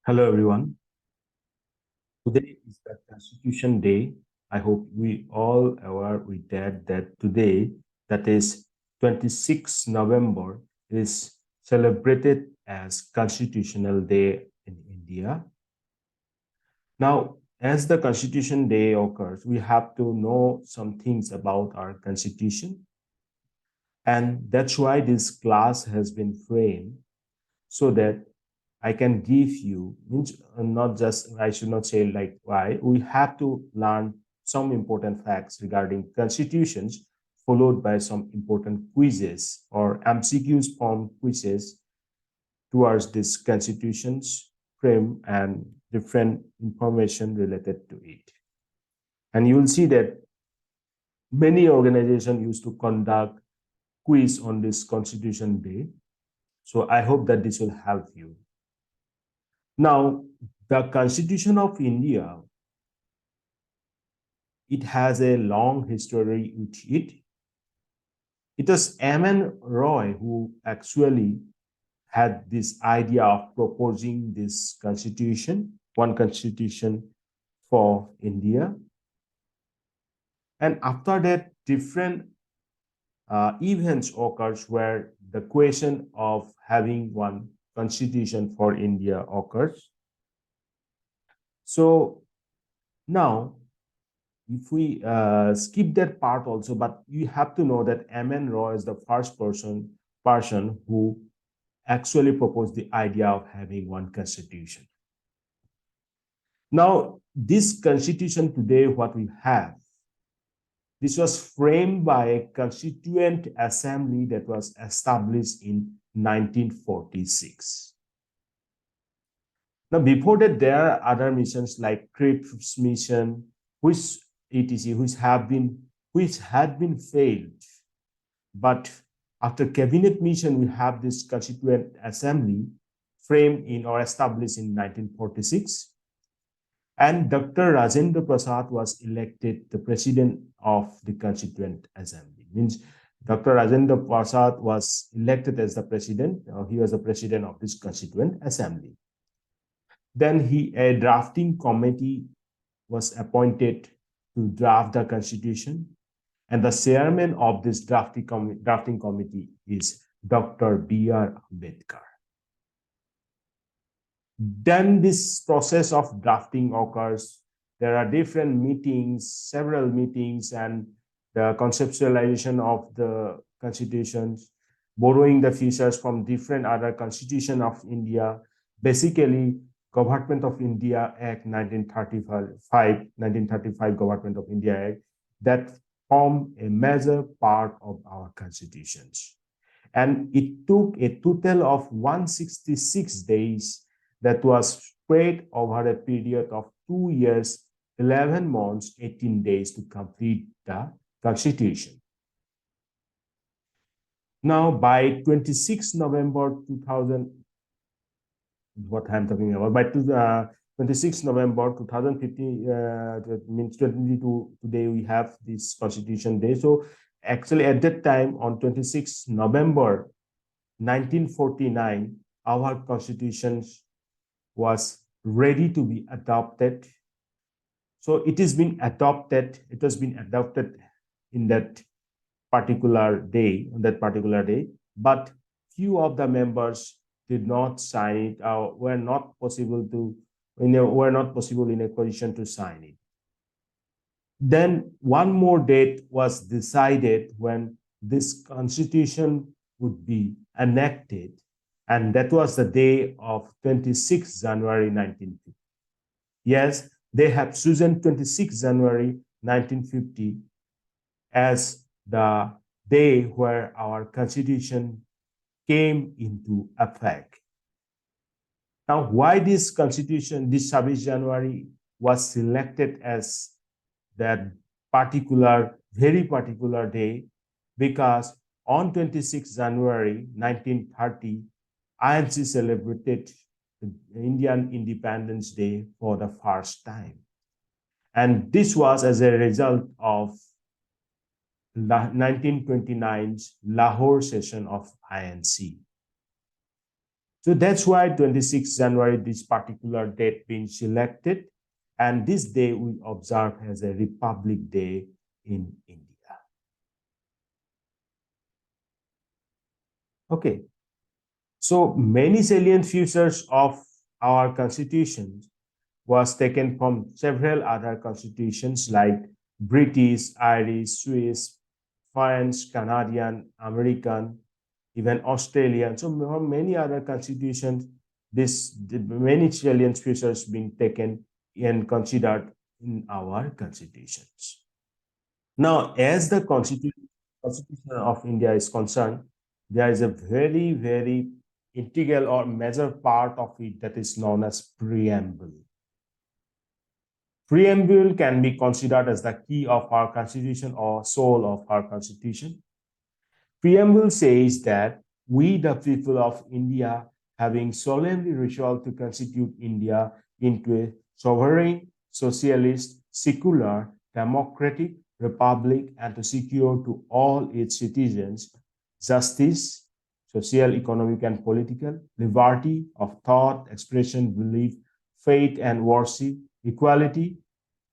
Hello, everyone. Today is the Constitution Day. I hope we all aware with that today, that is 26 November, is celebrated as Constitutional Day in India. Now, as the Constitution Day occurs, we have to know some things about our Constitution. And that's why this class has been framed so that I can give you, not just, I should not say like why, we have to learn some important facts regarding constitutions, followed by some important quizzes or MCQs form quizzes towards this constitutions frame and different information related to it. And you will see that many organizations used to conduct quiz on this Constitution Day. So I hope that this will help you. Now, the Constitution of India, it has a long history with it. It was M.N. Roy who actually had this idea of proposing this constitution, one constitution for India. And after that, different events occurs where the question of having one constitution for India occurs. So now, if we skip that part also, but you have to know that M.N. Roy is the first person who actually proposed the idea of having one constitution. Now, this constitution today, what we have, this was framed by a constituent assembly that was established in 1946. Now, before that, there are other missions like Cripps mission, which etc., which had been failed. But after cabinet mission, we have this constituent assembly framed in or established in 1946. And Dr. Rajendra Prasad was elected the president of the Constituent Assembly. Means Dr. Rajendra Prasad was elected as the president, or he was the president of this Constituent Assembly. Then a drafting committee was appointed to draft the constitution, and the chairman of this drafting committee is Dr. B.R. Ambedkar. Then this process of drafting occurs. There are different meetings, several meetings, and the conceptualization of the constitutions, borrowing the features from different other constitution of India, basically Government of India Act 1935 Government of India Act, that form a major part of our constitutions. And it took a total of 166 days that was spread over a period of 2 years, 11 months, 18 days to complete the constitution. Now, by 26 November 2000, what I'm talking about, by 26 November 2015, means 22, today we have this Constitution Day. So actually at that time, on 26 November 1949, our Constitution was ready to be adopted. So it has been adopted. It has been adopted in that particular day, on that particular day. But few of the members did not sign it, or were not possible in a position to sign it. Then one more date was decided when this constitution would be enacted, and that was the day of 26 January 1950. Yes, they have chosen 26 January 1950 as the day where our constitution came into effect. Now, why this constitution, this 26 January was selected as that very particular day? Because on 26 January 1930, INC celebrated the Indian Independence Day for the first time. And this was as a result of 1929's Lahore session of INC. So that's why 26 January, this particular date being selected. And this day we observe as a Republic Day in India. Okay. So many salient features of our constitution was taken from several other constitutions like British, Irish, Swiss, French, Canadian, American, even Australian. So many other constitutions, many salient features being taken and considered in our constitutions. Now, as the Constitution of India is concerned, there is a very, very integral or major part of it that is known as preamble. Preamble can be considered as the key of our Constitution or soul of our Constitution. Preamble says that we, the people of India, having solemnly resolved to constitute India into a sovereign, socialist, secular, democratic republic and to secure to all its citizens justice, social, economic, and political, liberty of thought, expression, belief, faith, and worship, equality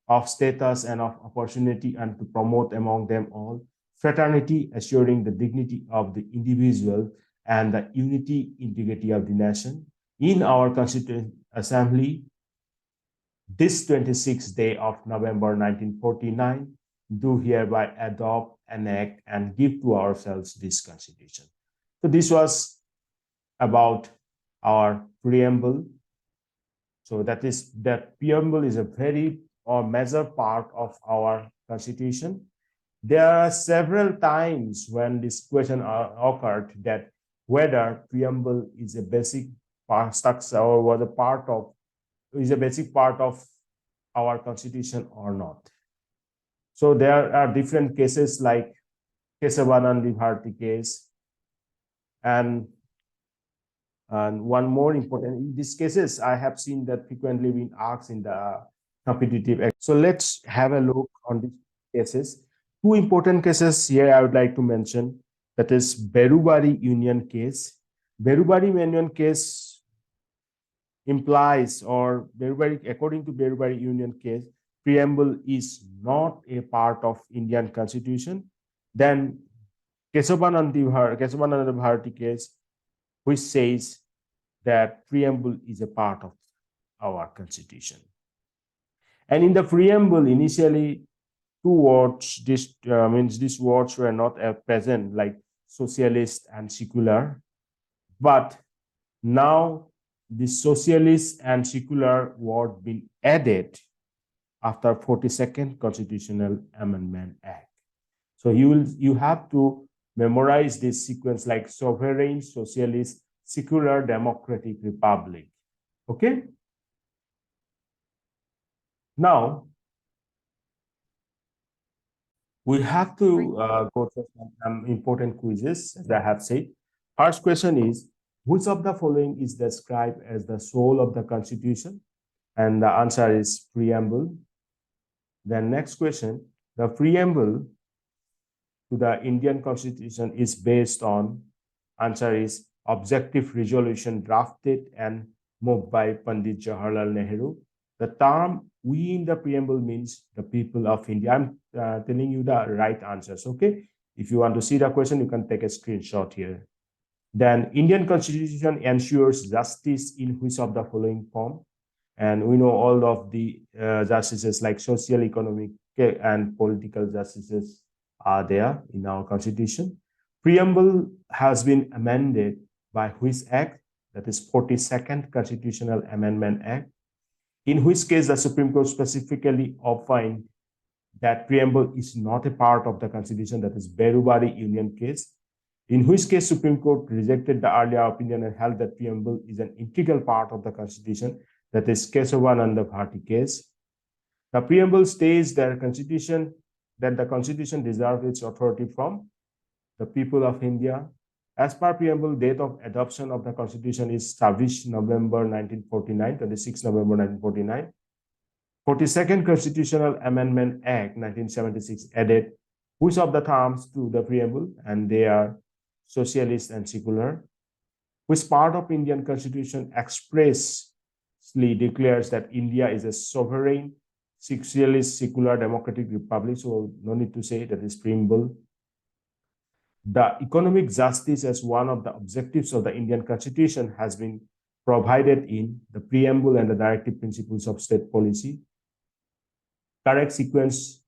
of status and of opportunity, and to promote among them all fraternity, assuring the dignity of the individual and the unity, integrity of the nation. In our Constituent Assembly, this 26th day of November 1949, do hereby adopt, enact, and give to ourselves this Constitution. So this was about our preamble. So that preamble is a very or major part of our Constitution. There are several times when this question occurred that whether preamble is a basic structure or was a part of is a basic part of our Constitution or not. So there are different cases like Kesavanand Bharti case, and one more important, in these cases, I have seen that frequently being asked in the competitive. So let's have a look on these cases. Two important cases here I would like to mention, that is Berubari Union case. Berubari Union case implies, or according to Berubari Union case, preamble is not a part of Indian Constitution. Then Kesavananda Bharati case, which says that preamble is a part of our Constitution. And in the preamble, initially, two words, these words were not present, like socialist and secular. But now the socialist and secular word been added after 42nd Constitutional Amendment Act. So you have to memorize this sequence like sovereign, socialist, secular, democratic republic. Okay? Now, we have to go through some important quizzes, as I have said. First question is, which of the following is described as the soul of the Constitution? And the answer is preamble. Then next question, the preamble to the Indian Constitution is based on, answer is objective resolution drafted and moved by Pandit Jawaharlal Nehru. The term we in the preamble means the people of India. I'm telling you the right answers, okay? If you want to see the question, you can take a screenshot here. Then Indian Constitution ensures justice in which of the following form? And we know all of the justices like social, economic, and political justices are there in our Constitution. Preamble has been amended by which act? That is 42nd Constitutional Amendment Act, in which case the Supreme Court specifically opined that preamble is not a part of the Constitution, that is Berubari Union case, in which case Supreme Court rejected the earlier opinion and held that preamble is an integral part of the Constitution, that is Kesavananda Bharti case. The preamble states that the Constitution deserves its authority from the people of India. As per preamble, date of adoption of the Constitution is 26 November 1949. 42nd Constitutional Amendment Act 1976 added which of the terms to the preamble, and they are socialist and secular. which part of Indian Constitution expressly declares that India is a sovereign, socialist, secular, democratic republic. So no need to say that is preamble. The economic justice as one of the objectives of the Indian Constitution has been provided in the preamble and the directive principles of state policy. Correct sequence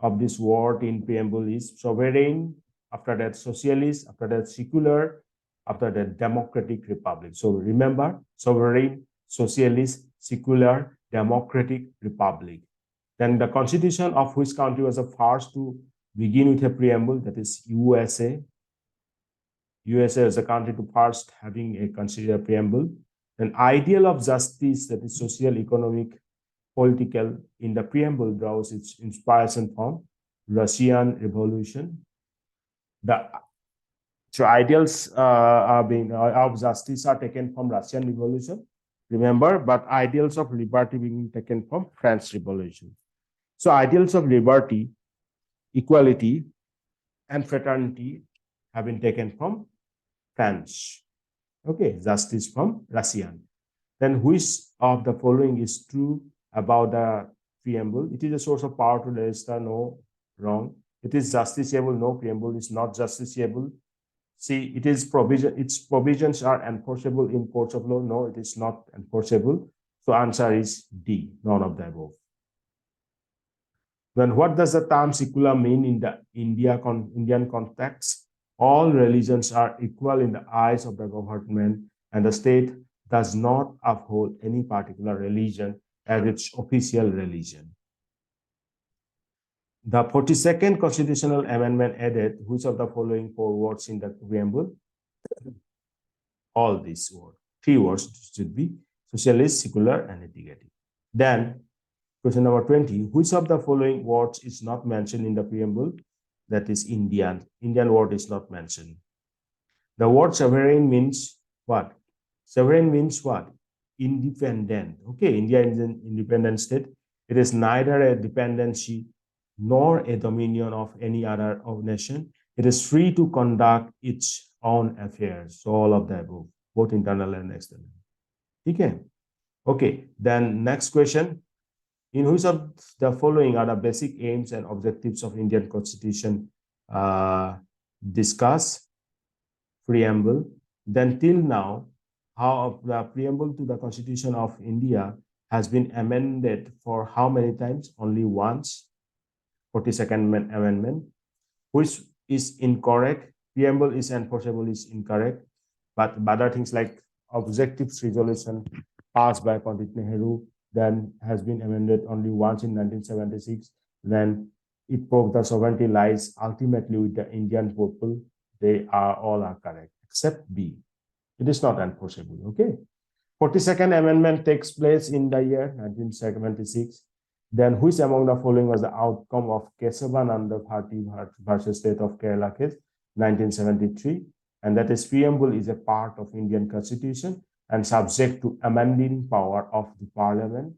of this word in preamble is sovereign, after that socialist, after that secular, after that democratic republic. So remember, sovereign, socialist, secular, democratic republic. Then the constitution of which country was the first to begin with a preamble? That is USA. USA is a country to first having a considered preamble. Then ideal of justice, that is social, economic, political, in the preamble draws its inspiration from Russian Revolution. So ideals of justice are taken from Russian Revolution, remember, but ideals of liberty being taken from French Revolution. So ideals of liberty, equality, and fraternity have been taken from French. Okay, justice from Russian. Then which of the following is true about the preamble? It is a source of power to legislate. No, wrong. It is justiciable. No, preamble is not justiciable. See, it is provision. Its provisions are enforceable in courts of law. No, it is not enforceable. So answer is D, none of the above. Then what does the term secular mean in the Indian context? All religions are equal in the eyes of the government, and the state does not uphold any particular religion as its official religion. The 42nd constitutional amendment added which of the following four words in the preamble? All these words. Three words should be socialist, secular, and integrative. Then question number 20, which of the following words is not mentioned in the preamble? That is Indian. Indian word is not mentioned. The word sovereign means what? Sovereign means what? Independent. Okay, India is an independent state. It is neither a dependency nor a dominion of any other nation. It is free to conduct its own affairs. So all of the above, both internal and external. Okay. Okay. Then next question. In which of the following are the basic aims and objectives of Indian Constitution discuss? Preamble. Then till now, how the preamble to the Constitution of India has been amended for how many times? Only once. 42nd Amendment, which is incorrect. Preamble is enforceable is incorrect, but other things like objectives resolution passed by Pandit Nehru then has been amended only once in 1976. Then it proved the sovereignty lies ultimately with the Indian people. They are all correct except B. It is not enforceable. Okay. 42nd Amendment takes place in the year 1976. Then which among the following was the outcome of Kesavananda Bharati versus State of Kerala case 1973? And that is preamble is a part of Indian Constitution and subject to amending power of the Parliament.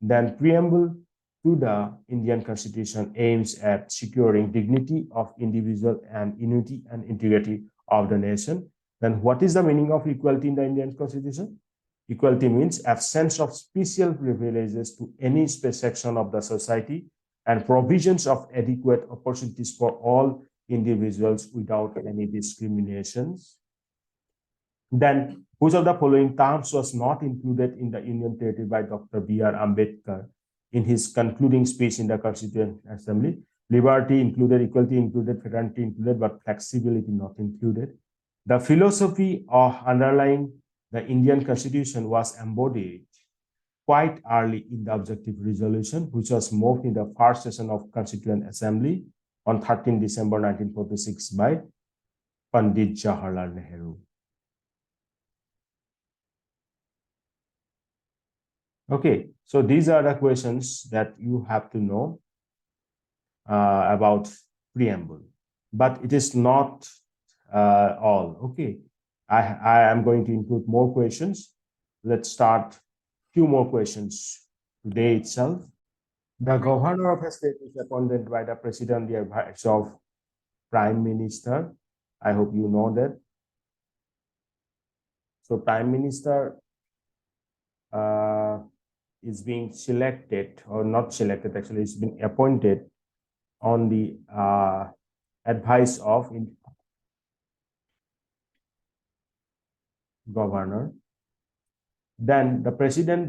Then preamble to the Indian Constitution aims at securing dignity of individual and unity and integrity of the nation. Then what is the meaning of equality in the Indian Constitution? Equality means absence of special privileges to any section of the society and provisions of adequate opportunities for all individuals without any discriminations. Then, which of the following terms was not included in the Union Territory by Dr. B.R. Ambedkar in his concluding speech in the Constituent Assembly? Liberty included, equality included, fraternity included, but flexibility not included. The philosophy of underlying the Indian Constitution was embodied quite early in the objective resolution, which was moved in the first session of Constituent Assembly on 13 December 1946 by Pandit Jawaharlal Nehru. Okay, so these are the questions that you have to know about preamble, but it is not all. Okay, I am going to include more questions. Let's start few more questions today itself. The governor of a state is appointed by the president, the advice of prime minister. I hope you know that. So Prime Minister is being selected, or not selected, actually, it's been appointed on the advice of governor. Then the president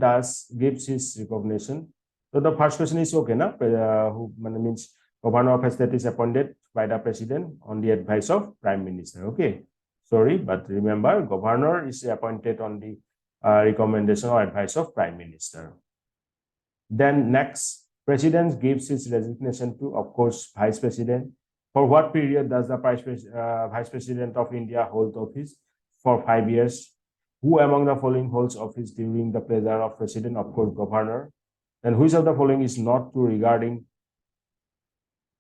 gives his recognition. So the first question is okay, na? Who means governor of a state is appointed by the president on the advice of prime minister. Okay, sorry, but remember, governor is appointed on the recommendation or advice of prime minister. Then next, president gives his resignation to, of course, vice president. For what period does the vice president of India hold office? For 5 years. Who among the following holds office during the pleasure of president? Of course, governor. And which of the following is not true regarding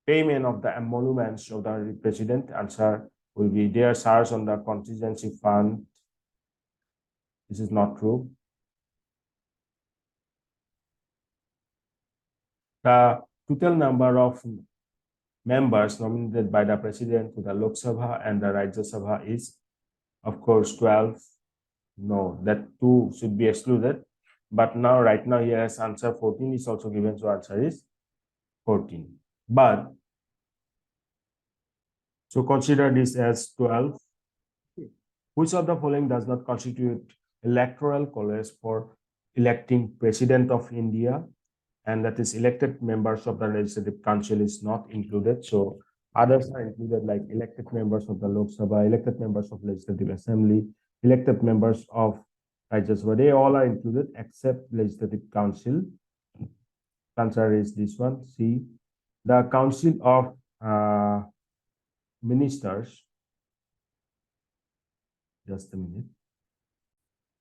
payment of the emoluments of the president? Answer will be there serves on the contingency fund. This is not true. The total number of members nominated by the president to the Lok Sabha and the Rajya Sabha is, of course, 12. No, that 2 should be excluded. But now, right now, here has answer 14 is also given, so answer is 14. But, so consider this as 12. Which of the following does not constitute electoral college for electing president of India? And that is elected members of the Legislative Council is not included. So others are included, like elected members of the Lok Sabha, elected members of Legislative Assembly, elected members of Rajya Sabha. They all are included except Legislative Council. Answer is this one, C. The Council of Ministers, just a minute.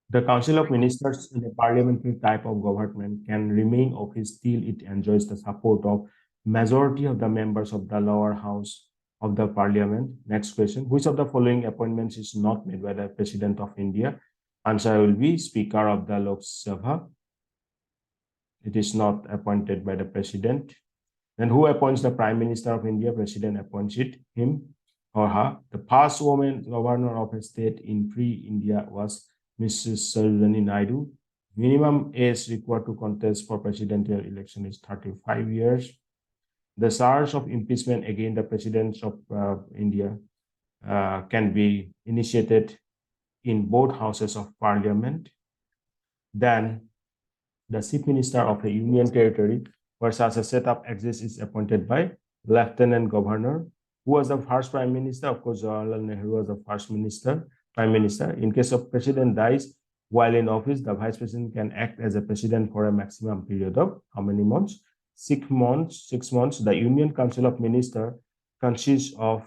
The Council of Ministers in a parliamentary type of government can remain office till it enjoys the support of majority of the members of the lower house of the parliament. Next question. Which of the following appointments is not made by the President of India? Answer will be Speaker of the Lok Sabha. It is not appointed by the President. Then who appoints the Prime Minister of India? President appoints him or her. The first woman governor of a state in free India was Mrs. Sarojini Naidu. Minimum age required to contest for presidential election is 35 years. The charge of impeachment against the presidents of India can be initiated in both houses of parliament. Then the chief minister of a union territory where such a setup exists is appointed by lieutenant governor. Who was the first prime minister? Of course, Jawaharlal Nehru was the first prime minister. In case of president dies while in office, the vice president can act as a president for a maximum period of how many months? 6 months. 6 months. The Union Council of Ministers consists of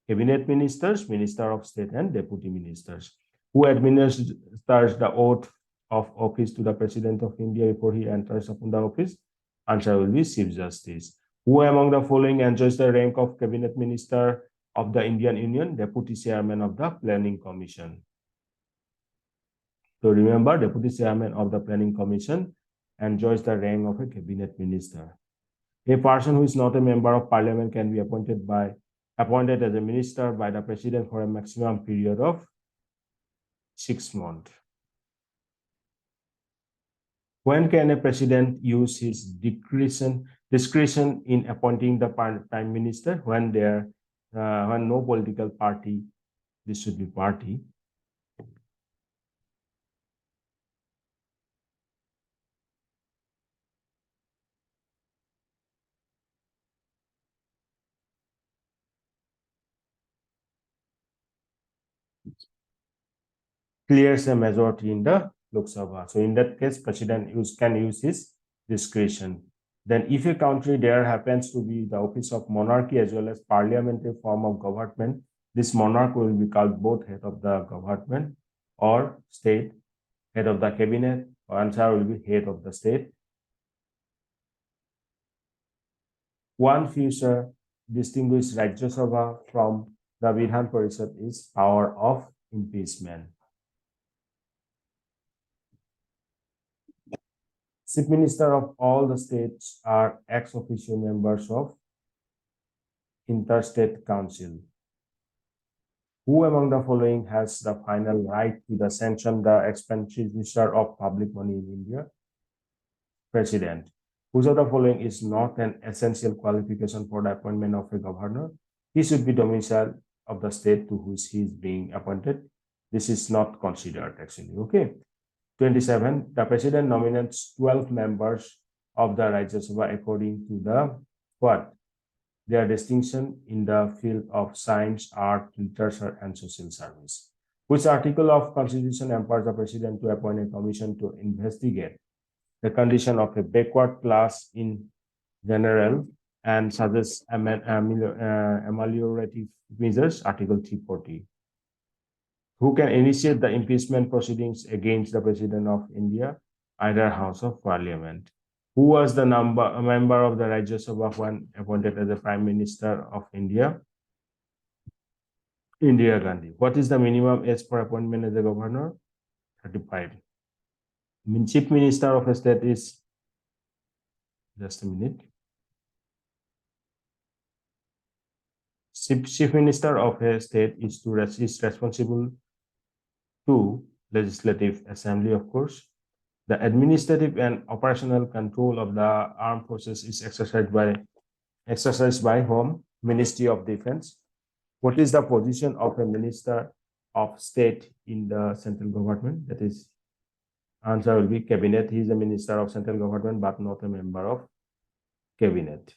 cabinet ministers, minister of state, and deputy ministers. Who administers the oath of office to the president of India before he enters upon the office? Answer will be Chief Justice. Who among the following enjoys the rank of cabinet minister of the Indian Union? Deputy chairman of the Planning Commission. So remember, deputy chairman of the Planning Commission enjoys the rank of a cabinet minister. A person who is not a member of parliament can be appointed as a minister by the president for a maximum period of 6 months. When can a president use his discretion in appointing the prime minister? When no political party, this should be party, clears a majority in the Lok Sabha. So in that case, president can use his discretion. Then if a country there happens to be the office of monarchy as well as parliamentary form of government, this monarch will be called both head of the government or state, head of the cabinet, or answer will be head of the state. One feature distinguishes Rajya Sabha from the Vidhan Parishad is power of impeachment. Chief Minister of all the states are ex officio members of Interstate Council. Who among the following has the final right to the sanction the expenditure of public money in India? President. Which of the following is not an essential qualification for the appointment of a governor? He should be domicile of the state to which he is being appointed. This is not considered actually. Okay. 27. The president nominates 12 members of the Rajya Sabha according to the what? Their distinction in the field of science, art, literature, and social service. Which article of Constitution empowers the president to appoint a commission to investigate the condition of a backward class in general and suggest ameliorative measures? Article 340. Who can initiate the impeachment proceedings against the President of India? Either House of Parliament. Who was the member of the Rajya Sabha when appointed as the Prime Minister of India? Indira Gandhi. What is the minimum age for appointment as a governor? 35. Chief Minister of a state is, just a minute. Chief Minister of a state is responsible to Legislative Assembly, of course. The administrative and operational control of the armed forces is exercised by whom? Ministry of Defense. What is the position of a Minister of State in the central government? That is, answer will be Cabinet. He is a Minister of Central Government, but not a member of Cabinet.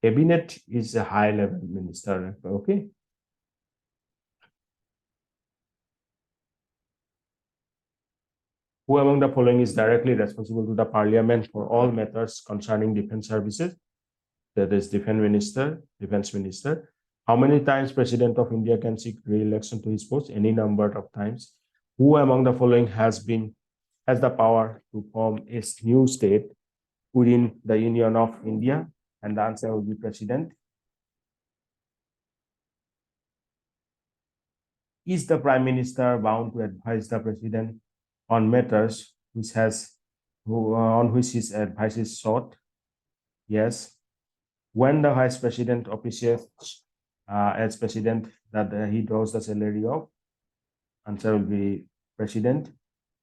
Cabinet is a high-level minister. Okay. Who among the following is directly responsible to the Parliament for all matters concerning defense services? That is Defense Minister. How many times President of India can seek re-election to his post? Any number of times. Who among the following has the power to form a new state within the Union of India? And the answer will be President. Is the Prime Minister bound to advise the President on matters on which his advice is sought? Yes. When the Vice President officiates as President, that he draws the salary of? Answer will be President.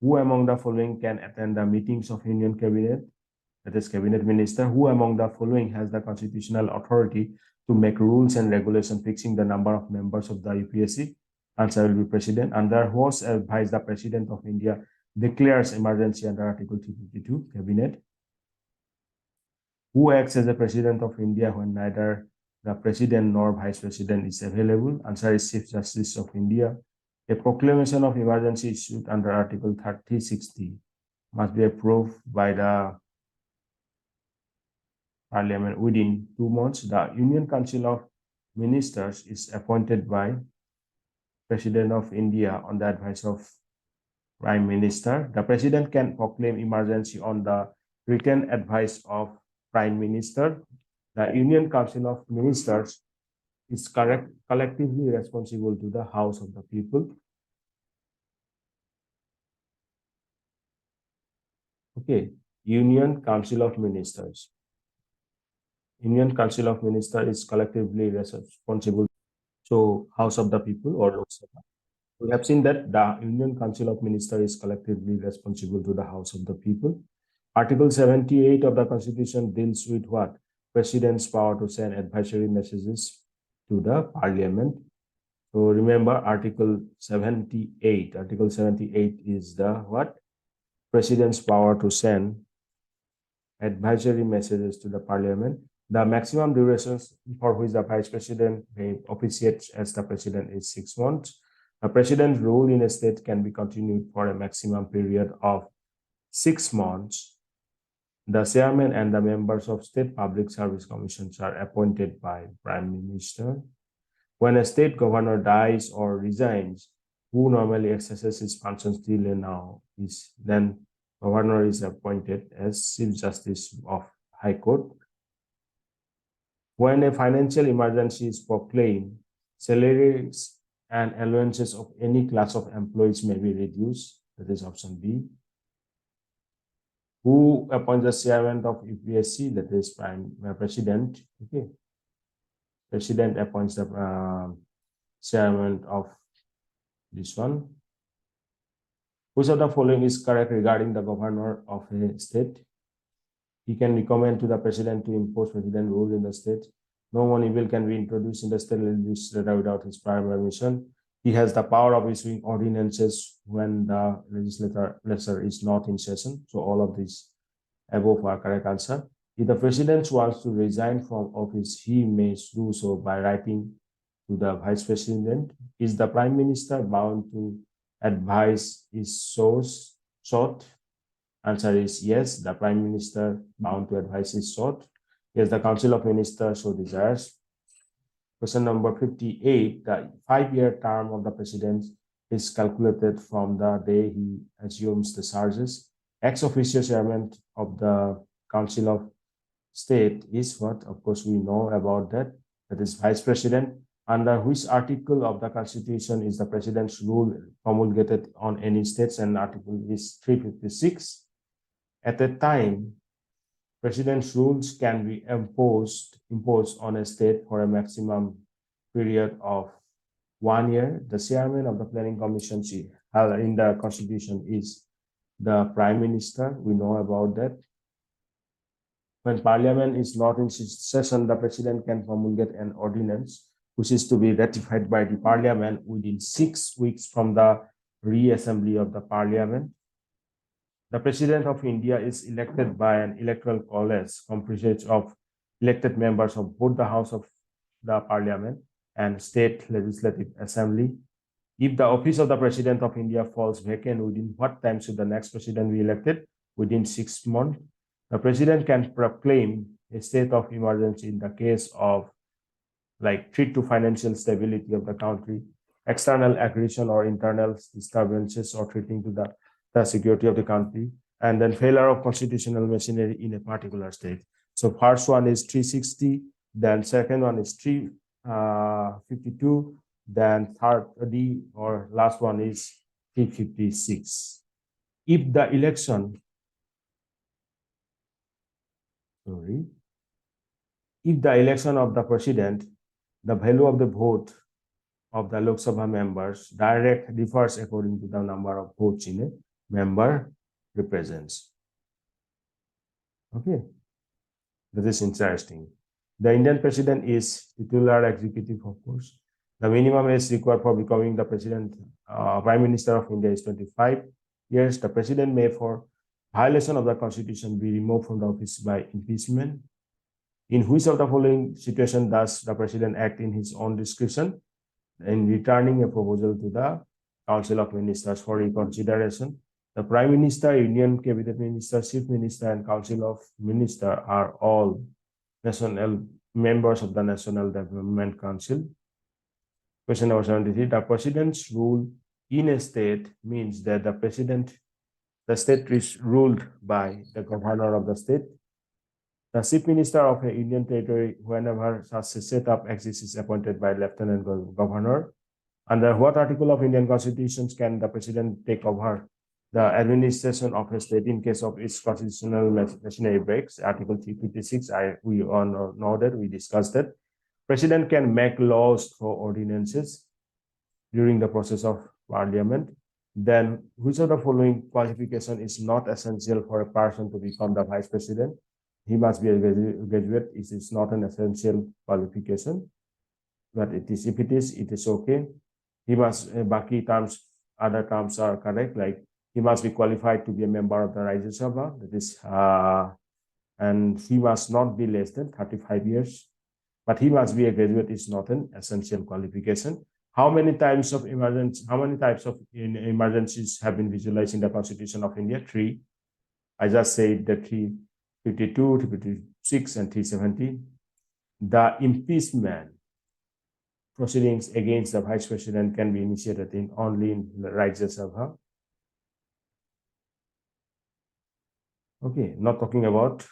Who among the following can attend the meetings of Union Cabinet? That is Cabinet Minister. Who among the following has the constitutional authority to make rules and regulations fixing the number of members of the UPSC? Answer will be President. Under whose advice the President of India declares emergency under Article 352? Cabinet. Who acts as the President of India when neither the President nor Vice President is available? Answer is Chief Justice of India. A proclamation of emergency issued under Article 3060 must be approved by the Parliament within 2 months. The Union Council of Ministers is appointed by President of India on the advice of Prime Minister. The President can proclaim emergency on the written advice of Prime Minister. The Union Council of Ministers is collectively responsible to the House of the People. Okay, Union Council of Ministers. Union Council of Ministers is collectively responsible. So, House of the People or Lok Sabha. We have seen that the Union Council of Ministers is collectively responsible to the House of the People. Article 78 of the Constitution deals with what? President's power to send advisory messages to the Parliament. So remember Article 78. Article 78 is the what? President's power to send advisory messages to the Parliament. The maximum durations for which the Vice President may officiate as the President is 6 months. A President's rule in a state can be continued for a maximum period of 6 months. The chairman and the members of state public service commissions are appointed by Prime Minister. When a state governor dies or resigns, who normally exercises his functions till now is then governor is appointed as Chief Justice of High Court. When a financial emergency is proclaimed, salaries and allowances of any class of employees may be reduced. That is option B. Who appoints the chairman of UPSC? That is President. Okay. President appoints the chairman of this one. Which of the following is correct regarding the governor of a state? He can recommend to the president to impose president rule in the state. No money bill can be introduced in the state legislature without his prior permission. He has the power of issuing ordinances when the legislature is not in session. So all of these above are correct answer. If the president wants to resign from office, he may do so by writing to the vice president. Is the prime minister bound to advise his sought? Answer is yes, the prime minister bound to advise his sought. Yes, the council of ministers so desires. Question number 58, the 5-year term of the president is calculated from the day he assumes the charges. Ex officio chairman of the council of state is what? Of course, we know about that. That is vice president. Under which article of the constitution is the president's rule promulgated on any states? And article is 356. At that time, president's rules can be imposed on a state for a maximum period of 1 year. The chairman of the planning commission in the constitution is the prime minister. We know about that. When parliament is not in session, the president can promulgate an ordinance which is to be ratified by the parliament within 6 weeks from the reassembly of the parliament. The president of India is elected by an electoral college composed of elected members of both the house of the parliament and state legislative assembly. If the office of the president of India falls vacant, within what time should the next president be elected? Within 6 months. The president can proclaim a state of emergency in the case of threat to financial stability of the country, external aggression or internal disturbances or threatening to the security of the country, and then failure of constitutional machinery in a particular state. So first one is 360, then second one is 352, then third D or last one is 356. If the election, if the election of the president, the value of the vote of the Lok Sabha members direct differs according to the number of votes in a member represents. Okay, that is interesting. The Indian president is titular executive, of course. The minimum age required for becoming the president, prime minister of India is 25 years. The president may, for violation of the constitution, be removed from the office by impeachment. In which of the following situation does the president act in his own discretion? In returning a proposal to the council of ministers for reconsideration. The prime minister, union cabinet minister, chief minister, and council of ministers are all national members of the National Development Council. Question number 73. The president's rule in a state means that the state is ruled by the governor of the state. The chief minister of a union territory, whenever such a setup exists, is appointed by lieutenant governor. Under what article of Indian Constitution can the president take over the administration of a state in case of its constitutional machinery breaks? Article 356. We all know that, we discussed that. President can make laws through ordinances during the process of parliament. Then, which of the following qualification is not essential for a person to become the vice president? He must be a graduate. It is not an essential qualification, but it is. If it is okay. He must, other terms are correct, like he must be qualified to be a member of the Rajya Sabha, that is, and he must not be less than 35 years, but he must be a graduate is not an essential qualification. How many types of emergencies have been visualized in the Constitution of India? 3. I just said the 352, 356, and 370. The impeachment proceedings against the vice president can be initiated only in the Rajya Sabha. Okay, not talking about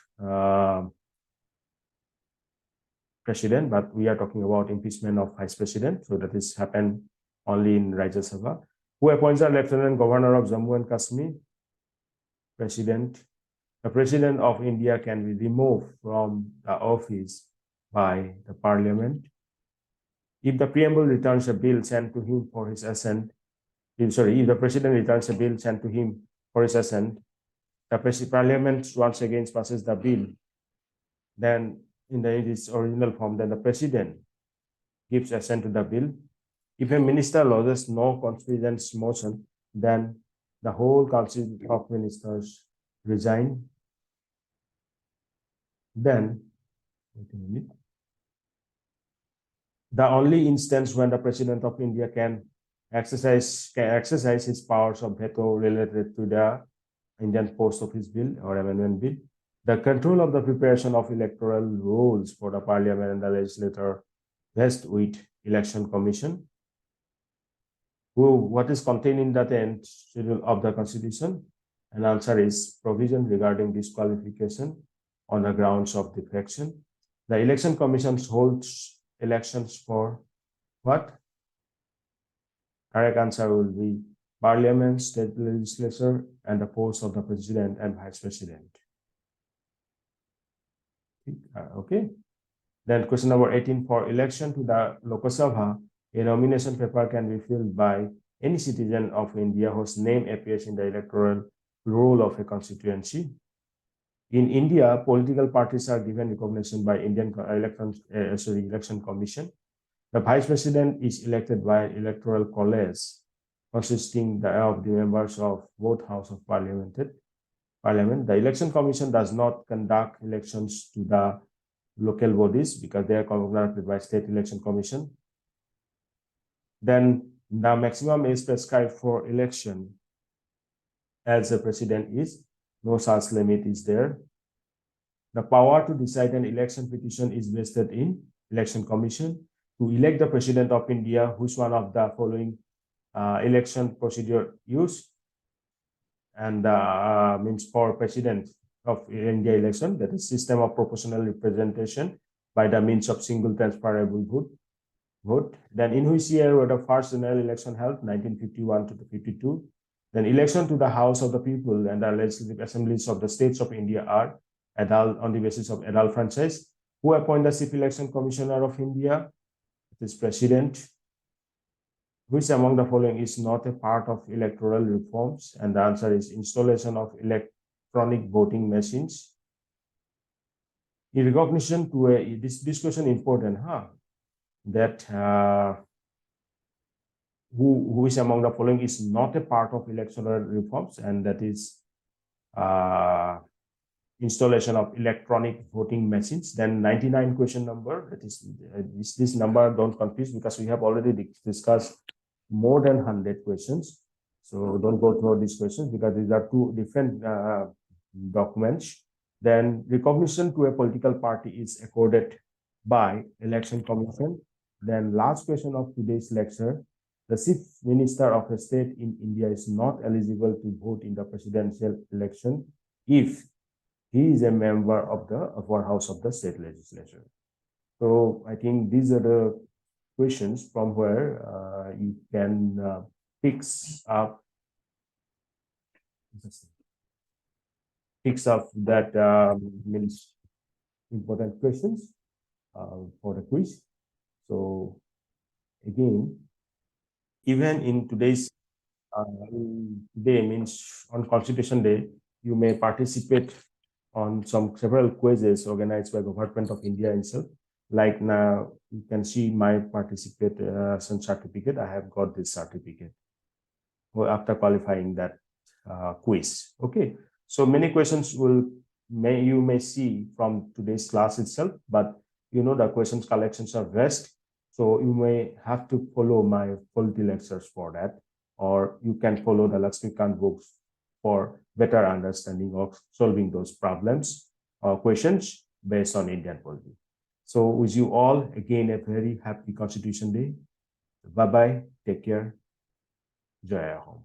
president, but we are talking about impeachment of vice president. So that is happened only in Rajya Sabha. Who appoints the lieutenant governor of Jammu and Kashmir? President. The president of India can be removed from the office by the parliament. If the preamble returns a bill sent to him for his assent, if the president returns a bill sent to him for his assent, the parliament once again passes the bill, then in its original form, then the president gives assent to the bill. If a minister lodges no confidence motion, then the whole council of ministers resign. Then, wait a minute. The only instance when the president of India can exercise his powers of veto related to the Indian Post Office Bill or Amendment Bill, the control of the preparation of electoral rules for the parliament and the legislature rests with Election Commission. What is contained in the 10th schedule of the Constitution? An answer is provision regarding disqualification on the grounds of defection. The Election Commission holds elections for what? Correct answer will be Parliament, state legislature, and the posts of the president and vice president. Okay. Then question number 18, for election to the Lok Sabha, a nomination paper can be filled by any citizen of India whose name appears in the electoral roll of a constituency. In India, political parties are given recognition by Indian Election Commission. The vice president is elected by an electoral college consisting of the members of both House of Parliament. The Election Commission does not conduct elections to the local bodies because they are conducted by State Election Commission. Then the maximum age prescribed for election as a president is no such limit is there. The power to decide an election petition is vested in Election Commission. To elect the president of India, which one of the following election procedure used? And means for president of India election, that is system of proportional representation by the means of single transferable vote. Then in which year were the first general election held? 1951 to 52. Then election to the House of the People and the legislative assemblies of the states of India are on the basis of adult franchise. Who appoint the Chief Election Commissioner of India? It is President. Which among the following is not a part of electoral reforms? And the answer is installation of electronic voting machines. In recognition to this question important, that who is among the following is not a part of electoral reforms, and that is installation of electronic voting machines. Then 99 question number, that is this number, don't confuse because we have already discussed more than 100 questions. So don't go through these questions because these are two different documents. Then recognition to a political party is accorded by Election Commission. Then last question of today's lecture, the Chief Minister of a state in India is not eligible to vote in the presidential election if he is a member of the upper house of the state legislature. So I think these are the questions from where you can picks up that means important questions for the quiz. So again, even in today's day means on Constitution Day, you may participate on several quizzes organized by Government of India itself. Like now, you can see my participation certificate. I have got this certificate after qualifying that quiz. Okay, so many questions you may see from today's class itself, but you know the questions collections are vast, so you may have to follow my polity lectures for that, or you can follow the Lakshmikant books for better understanding of solving those problems or questions based on Indian polity. So wish you all again a very happy Constitution Day. Bye-bye. Take care. Jai Ho.